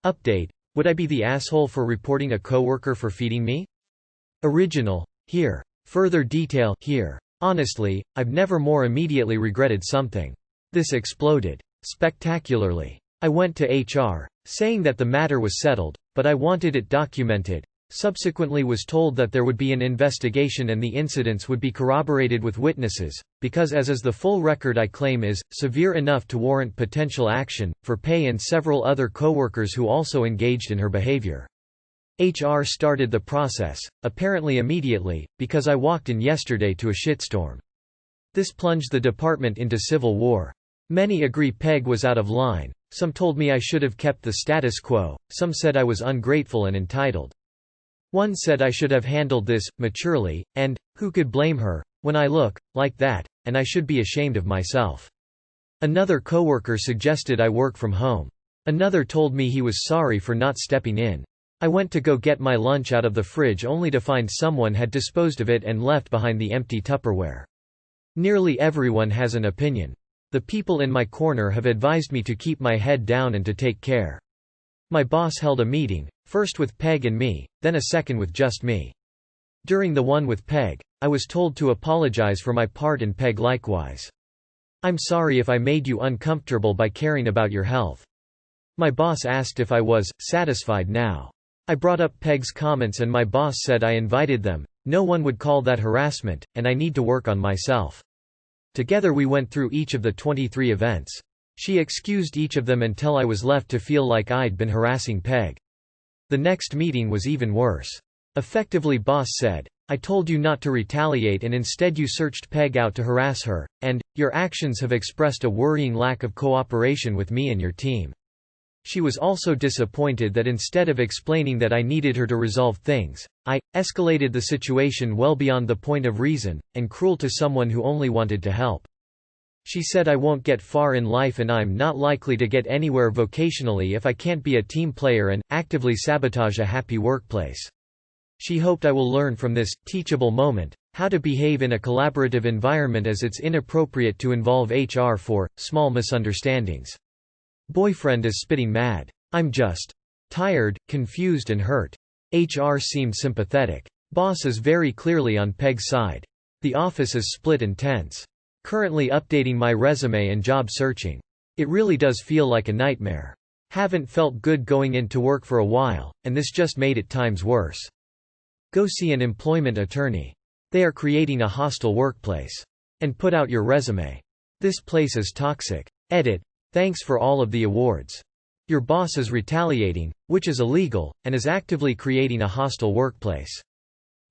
Update: would I be the asshole for reporting a coworker for feeding me? Original. Here. Further detail. Here. Honestly, I've never more immediately regretted something. This exploded. Spectacularly. I went to HR, saying that the matter was settled, but I wanted it documented. Subsequently was told that there would be an investigation and the incidents would be corroborated with witnesses, because as is the full record I claim is severe enough to warrant potential action, for Pei and several other coworkers who also engaged in her behavior. HR started the process, apparently immediately, because I walked in yesterday to a shitstorm. This plunged the department into civil war. Many agree Peg was out of line, some told me I should have kept the status quo, some said I was ungrateful and entitled. One said I should have handled this maturely, and who could blame her when I look like that, and I should be ashamed of myself. Another coworker suggested I work from home. Another told me he was sorry for not stepping in. I went to go get my lunch out of the fridge only to find someone had disposed of it and left behind the empty Tupperware. Nearly everyone has an opinion. The people in my corner have advised me to keep my head down and to take care. My boss held a meeting, first with Peg and me, then a second with just me. During the one with Peg, I was told to apologize for my part and Peg likewise. I'm sorry if I made you uncomfortable by caring about your health. My boss asked if I was satisfied now. I brought up Peg's comments and my boss said I invited them, no one would call that harassment, and I need to work on myself. Together we went through each of the 23 events. She excused each of them until I was left to feel like I'd been harassing Peg. The next meeting was even worse. Effectively boss said, I told you not to retaliate and instead you searched Peg out to harass her, and your actions have expressed a worrying lack of cooperation with me and your team. She was also disappointed that instead of explaining that I needed her to resolve things, I escalated the situation well beyond the point of reason, and cruel to someone who only wanted to help. She said I won't get far in life and I'm not likely to get anywhere vocationally if I can't be a team player and actively sabotage a happy workplace. She hoped I will learn from this teachable moment how to behave in a collaborative environment, as it's inappropriate to involve HR for small misunderstandings. Boyfriend is spitting mad. I'm just tired, confused and hurt. HR seemed sympathetic. Boss is very clearly on Peg's side. The office is split and tense. Currently updating my resume and job searching. It really does feel like a nightmare. Haven't felt good going into work for a while, and this just made it times worse. Go see an employment attorney. They are creating a hostile workplace. And put out your resume. This place is toxic. Edit. Thanks for all of the awards. Your boss is retaliating, which is illegal, and is actively creating a hostile workplace.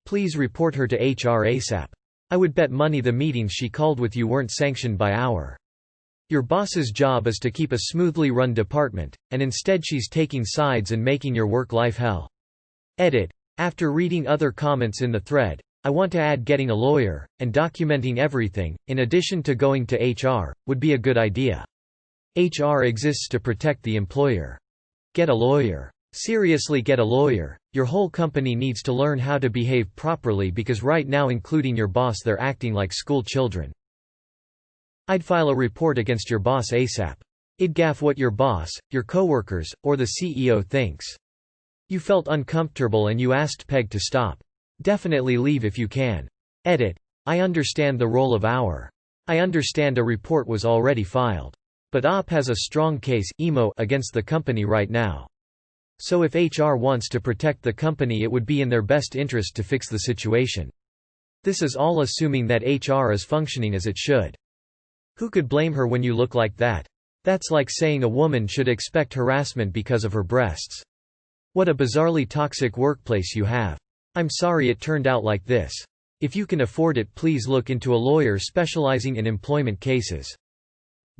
Please report her to HR ASAP. I would bet money the meetings she called with you weren't sanctioned by our. Your boss's job is to keep a smoothly run department, and instead she's taking sides and making your work-life hell. Edit. After reading other comments in the thread, I want to add getting a lawyer, and documenting everything, in addition to going to HR, would be a good idea. HR exists to protect the employer. Get a lawyer. Seriously, get a lawyer. Your whole company needs to learn how to behave properly because right now, including your boss, they're acting like school children. I'd file a report against your boss ASAP. I'd gaff what your boss, your coworkers, or the CEO thinks. You felt uncomfortable and you asked Peg to stop. Definitely leave if you can. Edit. I understand the role of our. I understand a report was already filed. But OP has a strong case emo against the company right now. So if HR wants to protect the company, it would be in their best interest to fix the situation. This is all assuming that HR is functioning as it should. Who could blame her when you look like that? That's like saying a woman should expect harassment because of her breasts. What a bizarrely toxic workplace you have. I'm sorry it turned out like this. If you can afford it, please look into a lawyer specializing in employment cases.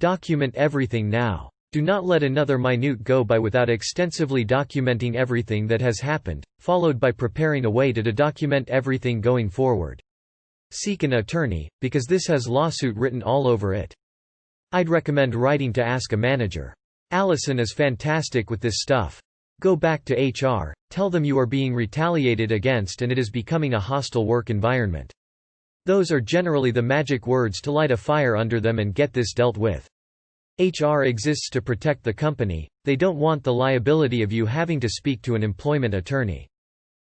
Document everything now. Do not let another minute go by without extensively documenting everything that has happened, followed by preparing a way to document everything going forward. Seek an attorney, because this has lawsuit written all over it. I'd recommend writing to Ask a Manager. Allison is fantastic with this stuff. Go back to HR, tell them you are being retaliated against and it is becoming a hostile work environment. Those are generally the magic words to light a fire under them and get this dealt with. HR exists to protect the company, they don't want the liability of you having to speak to an employment attorney.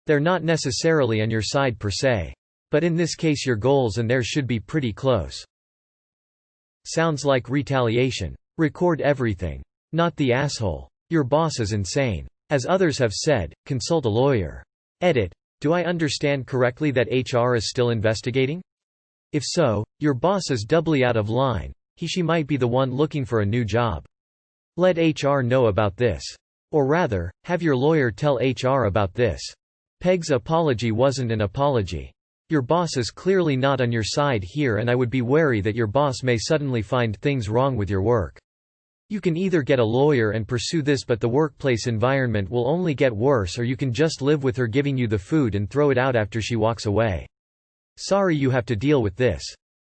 They're not necessarily on your side per se. But in this case your goals and theirs should be pretty close. Sounds like retaliation. Record everything. Not the asshole. Your boss is insane. As others have said, consult a lawyer. Edit. Do I understand correctly that HR is still investigating? If so, your boss is doubly out of line. She might be the one looking for a new job. Let HR know about this. Or rather, have your lawyer tell HR about this. Peg's apology wasn't an apology. Your boss is clearly not on your side here, and I would be wary that your boss may suddenly find things wrong with your work. You can either get a lawyer and pursue this, but the workplace environment will only get worse, or you can just live with her giving you the food and throw it out after she walks away. Sorry you have to deal with this.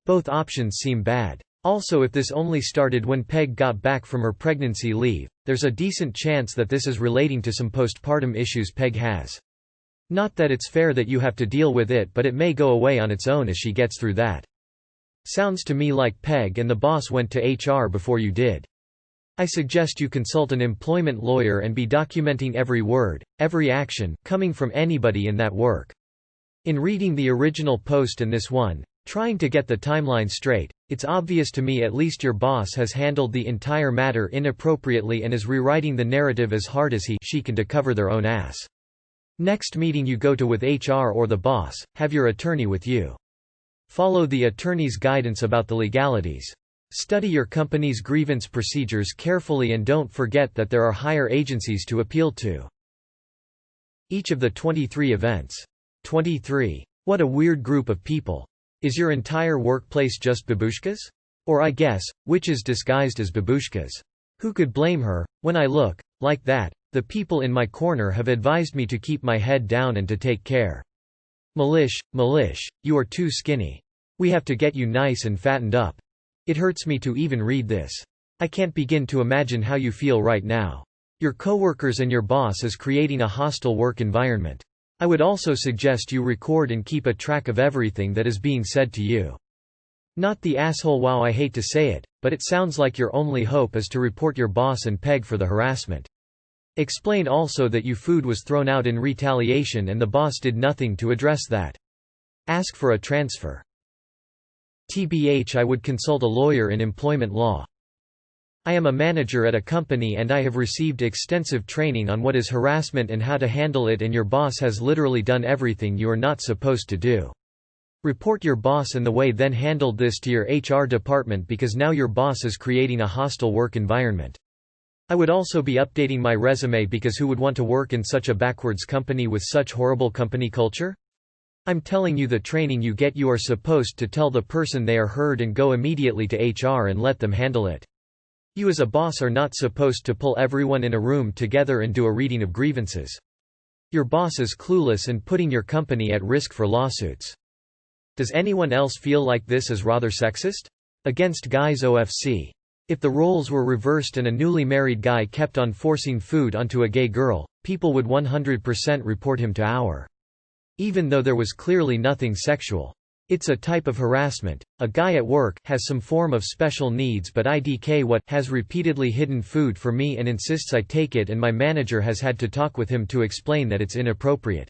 Both options seem bad. Also, if this only started when Peg got back from her pregnancy leave, there's a decent chance that this is relating to some postpartum issues Peg has. Not that it's fair that you have to deal with it, but it may go away on its own as she gets through that. Sounds to me like Peg and the boss went to HR before you did. I suggest you consult an employment lawyer and be documenting every word, every action, coming from anybody in that work. In reading the original post and this one, trying to get the timeline straight, it's obvious to me at least your boss has handled the entire matter inappropriately and is rewriting the narrative as hard as she can to cover their own ass. Next meeting you go to with HR or the boss, have your attorney with you. Follow the attorney's guidance about the legalities. Study your company's grievance procedures carefully and don't forget that there are higher agencies to appeal to. Each of the 23 events. 23. What a weird group of people. Is your entire workplace just babushkas? Or I guess, witches disguised as babushkas. Who could blame her? When I look like that, the people in my corner have advised me to keep my head down and to take care. Malish, you are too skinny. We have to get you nice and fattened up. It hurts me to even read this. I can't begin to imagine how you feel right now. Your coworkers and your boss is creating a hostile work environment. I would also suggest you record and keep a track of everything that is being said to you. Not the asshole. Wow, I hate to say it, but it sounds like your only hope is to report your boss and Peg for the harassment. Explain also that your food was thrown out in retaliation and the boss did nothing to address that. Ask for a transfer. TBH, I would consult a lawyer in employment law. I am a manager at a company and I have received extensive training on what is harassment and how to handle it, and your boss has literally done everything you are not supposed to do. Report your boss and the way then handled this to your HR department, because now your boss is creating a hostile work environment. I would also be updating my resume, because who would want to work in such a backwards company with such horrible company culture? I'm telling you, the training you get, you are supposed to tell the person they are heard and go immediately to HR and let them handle it. You as a boss are not supposed to pull everyone in a room together and do a reading of grievances. Your boss is clueless and putting your company at risk for lawsuits. Does anyone else feel like this is rather sexist? Against guys OFC. If the roles were reversed and a newly married guy kept on forcing food onto a gay girl, people would 100% report him to our. Even though there was clearly nothing sexual. It's a type of harassment. A guy at work has some form of special needs, but IDK what has repeatedly hidden food for me and insists I take it, and my manager has had to talk with him to explain that it's inappropriate.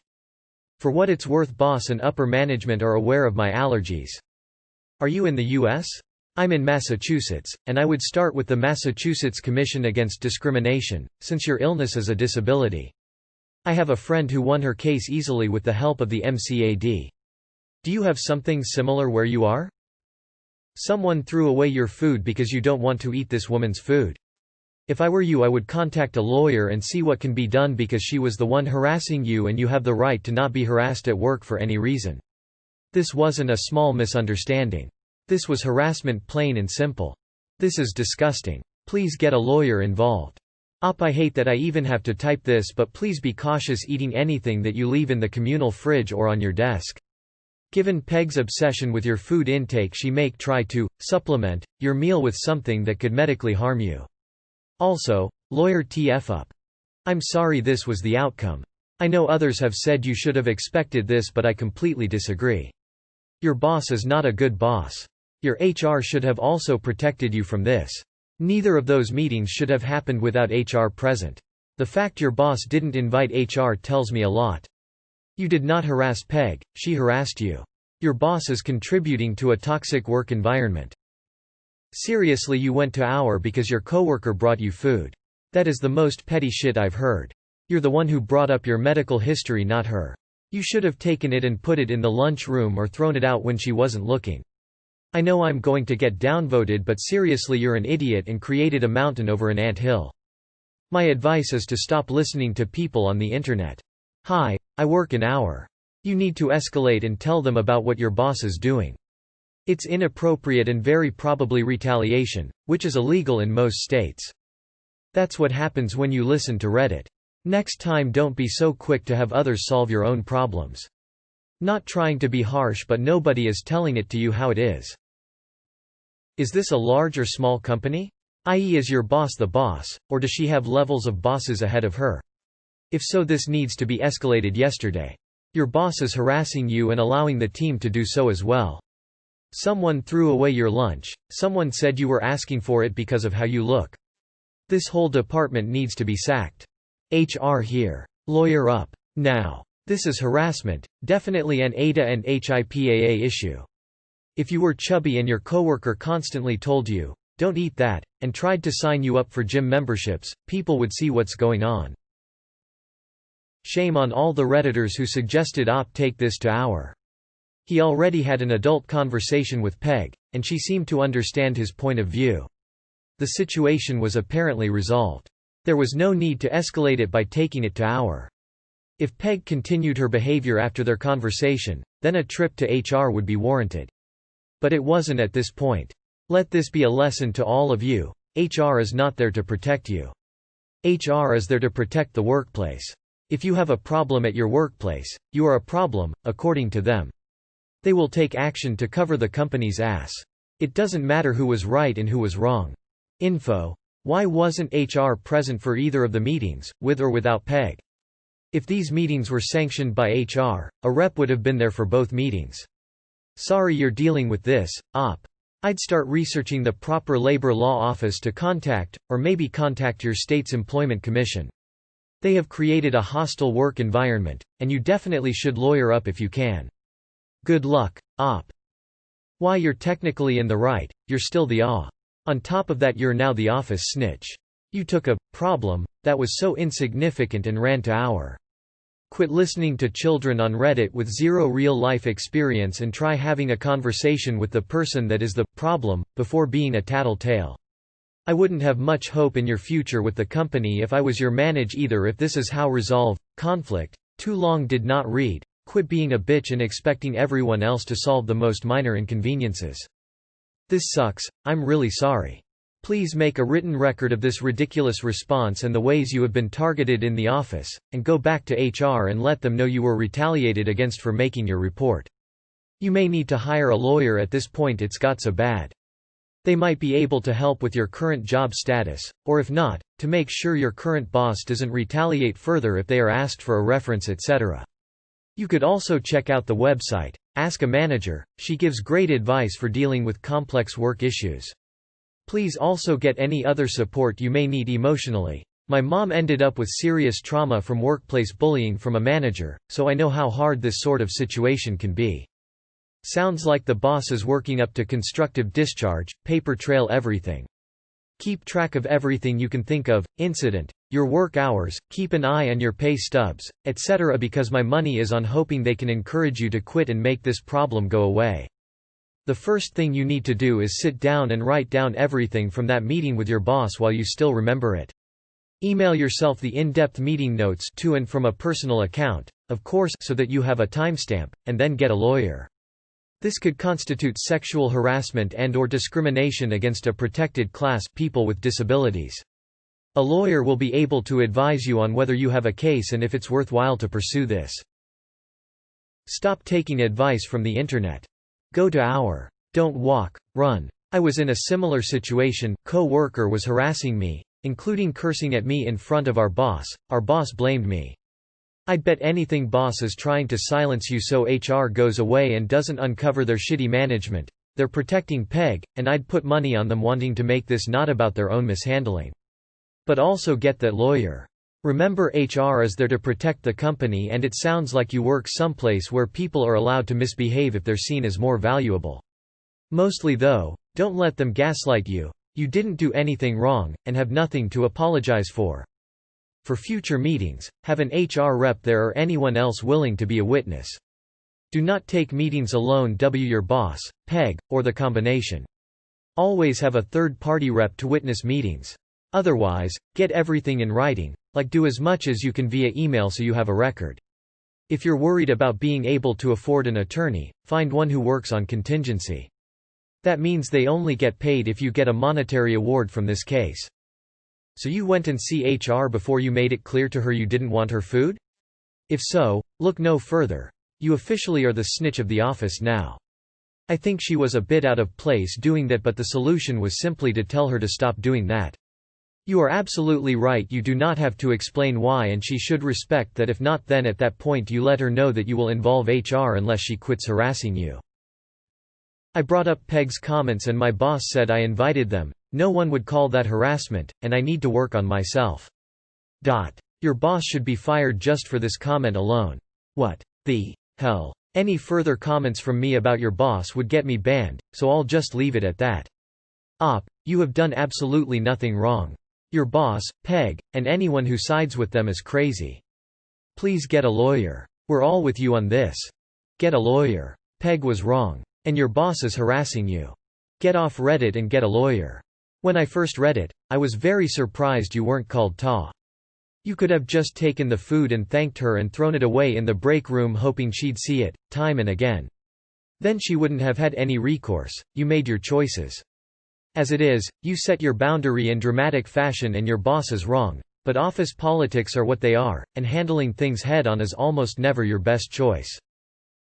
For what it's worth, boss and upper management are aware of my allergies. Are you in the US? I'm in Massachusetts, and I would start with the Massachusetts Commission Against Discrimination, since your illness is a disability. I have a friend who won her case easily with the help of the MCAD. Do you have something similar where you are? Someone threw away your food because you don't want to eat this woman's food. If I were you, I would contact a lawyer and see what can be done, because she was the one harassing you and you have the right to not be harassed at work for any reason. This wasn't a small misunderstanding. This was harassment, plain and simple. This is disgusting. Please get a lawyer involved. I hate that I even have to type this, but please be cautious eating anything that you leave in the communal fridge or on your desk. Given Peg's obsession with your food intake, she may try to supplement your meal with something that could medically harm you. Also, lawyer TF up. I'm sorry this was the outcome. I know others have said you should have expected this, but I completely disagree. Your boss is not a good boss. Your HR should have also protected you from this. Neither of those meetings should have happened without HR present. The fact your boss didn't invite HR tells me a lot. You did not harass Peg, she harassed you. Your boss is contributing to a toxic work environment. Seriously, you went to HR because your coworker brought you food. That is the most petty shit I've heard. You're the one who brought up your medical history, not her. You should have taken it and put it in the lunch room or thrown it out when she wasn't looking. I know I'm going to get downvoted, but seriously, you're an idiot and created a mountain over an anthill. My advice is to stop listening to people on the internet. Hi, I work in HR. You need to escalate and tell them about what your boss is doing. It's inappropriate and very probably retaliation, which is illegal in most states. That's what happens when you listen to Reddit. Next time, don't be so quick to have others solve your own problems. Not trying to be harsh, but nobody is telling it to you how it is. Is this a large or small company? I.e., is your boss the boss, or does she have levels of bosses ahead of her? If so, this needs to be escalated yesterday. Your boss is harassing you and allowing the team to do so as well. Someone threw away your lunch. Someone said you were asking for it because of how you look. This whole department needs to be sacked. HR here. Lawyer up. Now. This is harassment, definitely an ADA and HIPAA issue. If you were chubby and your coworker constantly told you, "Don't eat that," and tried to sign you up for gym memberships, people would see what's going on. Shame on all the Redditors who suggested take this to HR. He already had an adult conversation with Peg, and she seemed to understand his point of view. The situation was apparently resolved. There was no need to escalate it by taking it to HR. If Peg continued her behavior after their conversation, then a trip to HR would be warranted. But it wasn't at this point. Let this be a lesson to all of you. HR is not there to protect you. HR is there to protect the workplace. If you have a problem at your workplace, you are a problem, according to them. They will take action to cover the company's ass. It doesn't matter who was right and who was wrong. Info: why wasn't HR present for either of the meetings, with or without Peg? If these meetings were sanctioned by HR, a rep would have been there for both meetings. Sorry you're dealing with this, Op. I'd start researching the proper labor law office to contact, or maybe contact your state's employment commission. They have created a hostile work environment, and you definitely should lawyer up if you can. Good luck, Op. Why, you're technically in the right, you're still the AW. On top of that, you're now the office snitch. You took a problem that was so insignificant and ran to HR. Quit listening to children on Reddit with zero real-life experience and try having a conversation with the person that is the problem, before being a tattletale. I wouldn't have much hope in your future with the company if I was your manager either. If this is how resolve conflict, too long did not read. Quit being a bitch and expecting everyone else to solve the most minor inconveniences. This sucks, I'm really sorry. Please make a written record of this ridiculous response and the ways you have been targeted in the office, and go back to HR and let them know you were retaliated against for making your report. You may need to hire a lawyer at this point, it's got so bad. They might be able to help with your current job status, or if not, to make sure your current boss doesn't retaliate further if they are asked for a reference, etc. You could also check out the website, Ask a Manager. She gives great advice for dealing with complex work issues. Please also get any other support you may need emotionally. My mom ended up with serious trauma from workplace bullying from a manager, so I know how hard this sort of situation can be. Sounds like the boss is working up to constructive discharge, paper trail everything. Keep track of everything you can think of, incident, your work hours, keep an eye on your pay stubs, etc. because my money is on hoping they can encourage you to quit and make this problem go away. The first thing you need to do is sit down and write down everything from that meeting with your boss while you still remember it. Email yourself the in-depth meeting notes to and from a personal account, of course, so that you have a timestamp, and then get a lawyer. This could constitute sexual harassment and/or discrimination against a protected class, people with disabilities. A lawyer will be able to advise you on whether you have a case and if it's worthwhile to pursue this. Stop taking advice from the internet. Go to HR. Don't walk, run. I was in a similar situation. Co-worker was harassing me, including cursing at me in front of our boss. Our boss blamed me. I'd bet anything boss is trying to silence you so HR goes away and doesn't uncover their shitty management. they're protecting Peg, and I'd put money on them wanting to make this not about their own mishandling. But also get that lawyer. Remember, HR is there to protect the company, and it sounds like you work someplace where people are allowed to misbehave if they're seen as more valuable. Mostly though, don't let them gaslight you. You didn't do anything wrong, and have nothing to apologize for. For future meetings, have an HR rep there or anyone else willing to be a witness. Do not take meetings alone. Your boss, Peg, or the combination. Always have a third-party rep to witness meetings. Otherwise, get everything in writing, like do as much as you can via email so you have a record. If you're worried about being able to afford an attorney, find one who works on contingency. That means they only get paid if you get a monetary award from this case. So you went and see HR before you made it clear to her you didn't want her food? If so, look no further. You officially are the snitch of the office now. I think she was a bit out of place doing that, but the solution was simply to tell her to stop doing that. You are absolutely right, you do not have to explain why, and she should respect that. If not, then at that point you let her know that you will involve HR unless she quits harassing you. I brought up Peg's comments and my boss said I invited them. No one would call that harassment, and I need to work on myself. Your boss should be fired just for this comment alone. What the hell? Any further comments from me about your boss would get me banned, so I'll just leave it at that. You have done absolutely nothing wrong. Your boss, Peg, and anyone who sides with them is crazy. Please get a lawyer. We're all with you on this. Get a lawyer. Peg was wrong. And your boss is harassing you. Get off Reddit and get a lawyer. When I first read it, I was very surprised you weren't called Ta. You could have just taken the food and thanked her and thrown it away in the break room hoping she'd see it, time and again. Then she wouldn't have had any recourse. You made your choices. As it is, you set your boundary in dramatic fashion and your boss is wrong, but office politics are what they are, and handling things head-on is almost never your best choice.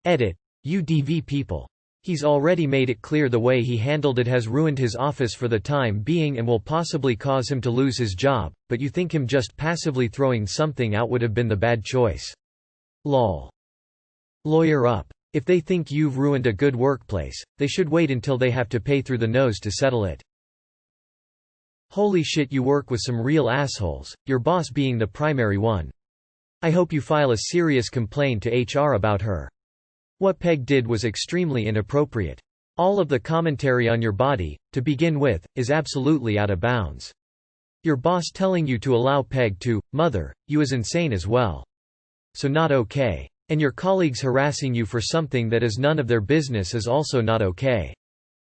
Edit. You DV people. He's already made it clear the way he handled it has ruined his office for the time being and will possibly cause him to lose his job, but you think him just passively throwing something out would have been the bad choice. Lol. Lawyer up. If they think you've ruined a good workplace, they should wait until they have to pay through the nose to settle it. Holy shit, you work with some real assholes, your boss being the primary one. I hope you file a serious complaint to HR about her. What Peg did was extremely inappropriate. All of the commentary on your body, to begin with, is absolutely out of bounds. Your boss telling you to allow Peg to mother you is insane as well. So not okay. And your colleagues harassing you for something that is none of their business is also not okay.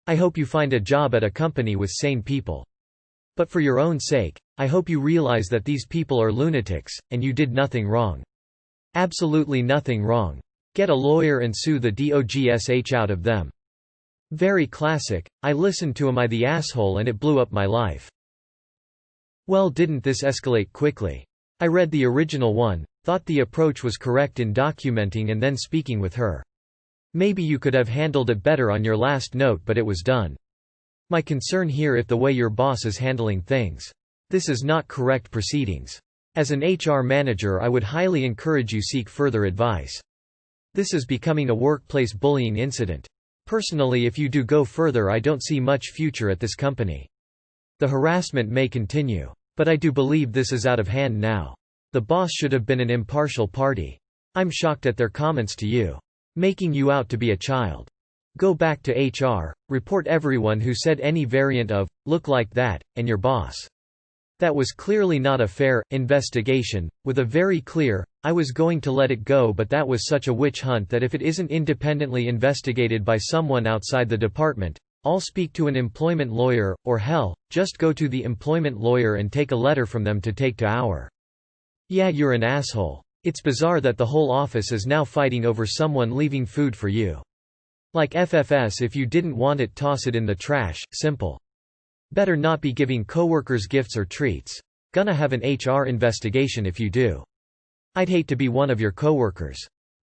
I hope you find a job at a company with sane people. But for your own sake, I hope you realize that these people are lunatics, and you did nothing wrong. Absolutely nothing wrong. Get a lawyer and sue the dogsh out of them. Very classic. I listened to Am I the Asshole and it blew up my life. Well, didn't this escalate quickly? I read the original one, thought the approach was correct in documenting and then speaking with her. Maybe you could have handled it better on your last note, but it was done. My concern here is the way your boss is handling things. This is not correct proceedings. As an HR manager, I would highly encourage you seek further advice. This is becoming a workplace bullying incident. Personally, if you do go further, I don't see much future at this company. The harassment may continue. But I do believe this is out of hand now. The boss should have been an impartial party. I'm shocked at their comments to you. Making you out to be a child. Go back to HR, report everyone who said any variant of, look like that, and your boss. That was clearly not a fair investigation, with a very clear, I was going to let it go, but that was such a witch hunt that if it isn't independently investigated by someone outside the department, I'll speak to an employment lawyer, or hell, just go to the employment lawyer and take a letter from them to take to our. Yeah, you're an asshole. It's bizarre that the whole office is now fighting over someone leaving food for you. Like FFS, if you didn't want it, toss it in the trash, simple. Better not be giving coworkers gifts or treats. Gonna have an HR investigation if you do. I'd hate to be one of your coworkers.